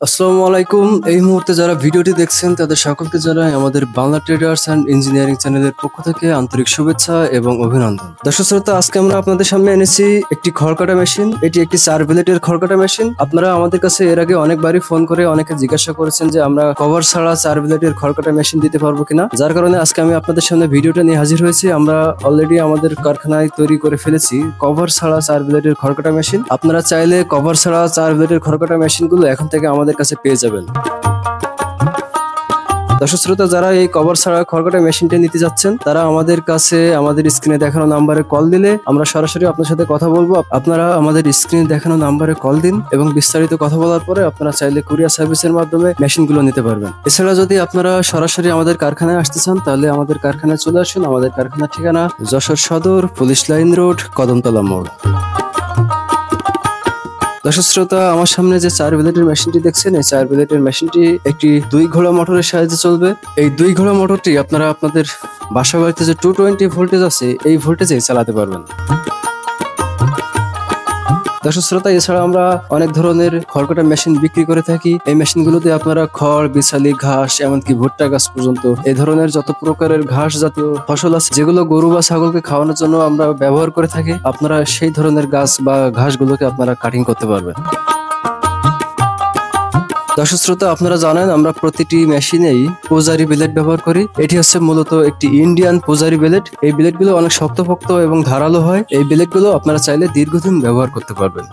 আসসালামু আলাইকুম। এই মুহূর্তে যারা ভিডিওটি দেখছেন তাদের সকলকে জানাই আমাদের বাংলা ট্রেডার্স অ্যান্ড ইঞ্জিনিয়ারিং চ্যানেলের পক্ষ থেকে আন্তরিক শুভেচ্ছা এবং অভিনন্দন। দর্শক শ্রোতা, আজকে আমরা আপনাদের সামনে এনেছি একটি খড়কাটা মেশিন। এটি একটি 4 ব্লেডের খড়কাটা মেশিন। আপনারা আমাদের কাছে এর আগে অনেকবারই ফোন করে অনেকে জিজ্ঞাসা করেছেন যে আমরা কভার ছাড়া 4 ব্লেডের খড়কাটা মেশিন দিতে পারবো কিনা, যার কারণে আজকে আমি আপনাদের সামনে ভিডিওটা নিয়ে হাজির হয়েছি। আমরা অলরেডি আমাদের কারখানায় তৈরি করে ফেলেছি কভার ছাড়া 4 ব্লেডের খড়কাটা মেশিন। আপনারা চাইলে কভার ছাড়া 4 ব্লেডের খড়কাটা মেশিনগুলো এখন থেকে আমাদের কাছে পেয়ে যাবেন। দর্শক শ্রোতা, যারা এই কভার ছাড়া খড়কাটা মেশিনটা নিতে যাচ্ছেন তারা আমাদের কাছে আমাদের স্ক্রিনে দেখানো নাম্বারে কল দিলে আমরা সরাসরি আপনার সাথে কথা বলবো। আপনারা আমাদের স্ক্রিনে দেখানো নাম্বারে কল দিন এবং বিস্তারিত কথা বলার পরে আপনারা চাইলে কুরিয়ার সার্ভিসের মাধ্যমে মেশিনগুলো নিতে পারবেন। এছাড়া যদি আপনারা সরাসরি আমাদের কারখানায় আসতে চান তাহলে আমাদের কারখানায় চলে আসুন। আমাদের কারখানার ঠিকানা যশোর সদর, পুলিশ লাইন রোড, কদমতলা মোড়। দর্শক শ্রোতা, আমার সামনে যে 4 ব্লেডের মেশিনটি দেখছেন, এই 4 ব্লেডের মেশিনটি একটি 2 ঘোড়া মোটরের সাহায্যে চলবে। এই 2 ঘোড়া মোটরটি আপনারা আপনাদের বাসা বাড়িতে যে 220 ভোল্টেজ আছে এই ভোল্টেজে চালাতে পারবেন। দর্শক শ্রোতা, এছাড়া আমরা অনেক ধরনের খড়কাটা মেশিন বিক্রি করে থাকি। এই মেশিনগুলোতে আপনারা খড়, বিছালি, ঘাস, এমনকি ভুট্টা গাছ পর্যন্ত এই ধরনের যত প্রকারের ঘাস জাতীয় ফসল আছে যেগুলো গরু বা ছাগলকে খাওয়ানোর জন্য আমরা ব্যবহার করে থাকি, আপনারা সেই ধরনের গাছ বা ঘাসগুলোকে আপনারা কাটিং করতে পারবেন। দর্শক শ্রোতা, আপনারা জানেন আমরা প্রতিটি মেশিনেই পোজারি ব্লেড ব্যবহার করি। এটি হচ্ছে মূলত একটি ইন্ডিয়ান পোজারি ব্লেড। এই ব্লেডগুলো অনেক শক্তপোক্ত এবং ধারালো হয়। এই ব্লেডগুলো আপনারা চাইলে দীর্ঘদিন ব্যবহার করতে পারবেন।